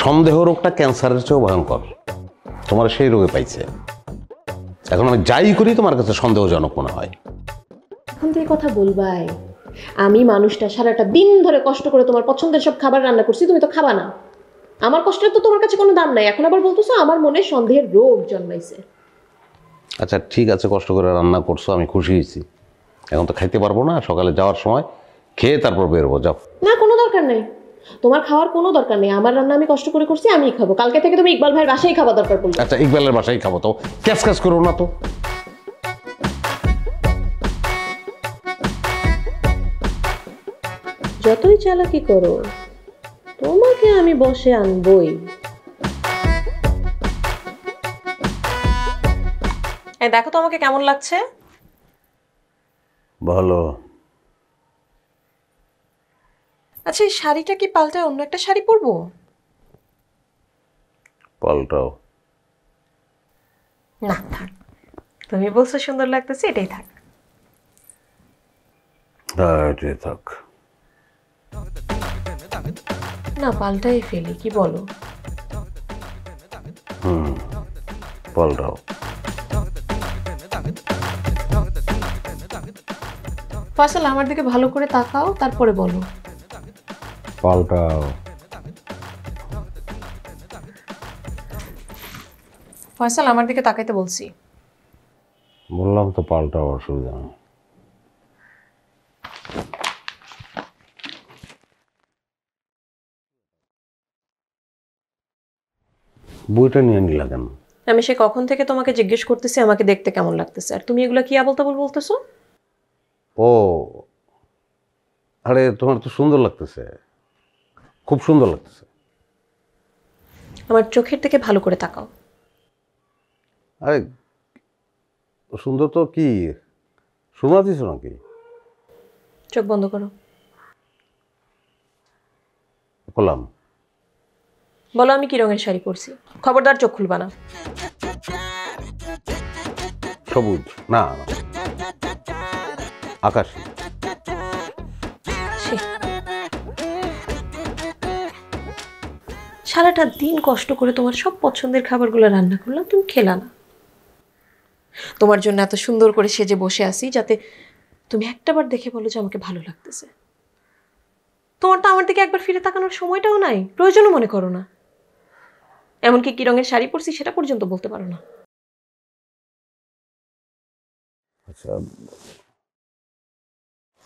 সন্দেহ রোগটা ক্যান্সারের চেয়েও ভয়ঙ্কর। তোমার সেই রোগে পাইছে। এখন আমি যাই করি তোমার কাছে সন্দেহজনক মনে হয়। এখন থেকে কথা বলবাই? আমি মানুষটা সারাটা দিন ধরে কষ্ট করে তোমার পছন্দের সব খাবার রান্না করছি, তুমি তো খাবা না। আমার কষ্টের তো তোমার কাছে কোনো দাম নাই। এখন আবার বলতেছো আমার মনে সন্দেহের রোগ জন্মাইছে। আচ্ছা ঠিক আছে, কষ্ট করে রান্না করছো, আমি খুশি হয়েছি। এখন তো খাইতে পারবো না, সকালে যাওয়ার সময় খেয়ে তারপর বেরোবো। যাও। না, কোনো দরকার নেই, তোমার খাওয়ার কোনো দরকার নেই। আমার রান্না আমি কষ্ট করে করছি, আমিই খাবো। কালকে থেকে তুমি ইকবাল ভাইয়ের বাসায় খাওয়া দরকার পড়লো। আচ্ছা ইকবালের বাসায় খাবো, তো ক্যাশ ক্যাশ করো না তো। যতই চালাকি করো, তোমাকে আমি বসে আনবই। এই দেখো তো আমাকে কেমন লাগছে। ভালো। আচ্ছা, এই শাড়িটা কি পাল্টায় অন্য একটা শাড়ি পরবো? পাল্টাও। না থাক, তুমি বলছো সুন্দর লাগতেছে, এটাই থাক। হ্যাঁ এটাই থাক। না পাল্টাই ফেলি, কি বলো? পাল্টাও। ফয়সাল, আমার দিকে ভালো করে তাকাও, তারপরে বলো। পাল্টাও। ফয়সাল, আমার দিকে তাকাইতে বলছি। বললাম তো পাল্টাও, অসুবিধা নেই। বইটা নিয়ে নিলা কেন? আমি সে কখন থেকে তোমাকে জিজ্ঞেস করতেছি আমাকে দেখতে কেমন লাগতেছে, আর তুমি এগুলো কি আবল তাবল বলতেছো? ও আরে তোমার তো সুন্দর লাগতেছে, খুব সুন্দর লাগতেছে। আমার চোখের দিকে ভালো করে তাকাও। আরে সুন্দর তো, কি শোনা দিছো নাকি? চোখ বন্ধ করো। বললাম। বলো আমি কি রঙের শাড়ি পরছি। খবরদার চোখ খুলবা না। সবুজ না, আকাশী। সারাটা দিন কষ্ট করে তোমার সব পছন্দের খাবারগুলো রান্না করলাম, তুমি খেলা না। তোমার জন্য এত সুন্দর করে সেজে বসে আছি যাতে তুমি একটাবার দেখে বলো যে আমাকে ভালো লাগতেছে। তোমার তো আমার দিকে একবার ফিরে তাকানোর সময়টাও নাই, প্রয়োজনও মনে করো না। এমনকি কি রঙের শাড়ি পরছি সেটা পর্যন্ত বলতে পারো না। আচ্ছা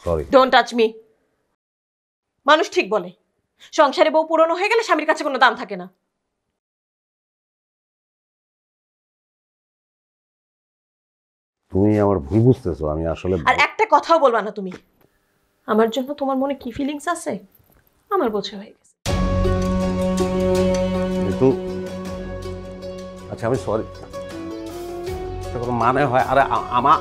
সরি। Don't touch me. মানুষ ঠিক বলে, সংসারে বউ পুরনো হয়ে গেলে স্বামীর কাছে কোনো দাম থাকে না। তুমি আমার ভুল বুঝতেছো, আমি আসলে। আর একটা কথাও বলবা না তুমি। আমার জন্য তোমার মনে কি ফিলিংস আছে আমার বোঝা হয়ে গেছে। কিন্তু আচ্ছা আমি সরি, কোনো মানে হয়? আরে আমার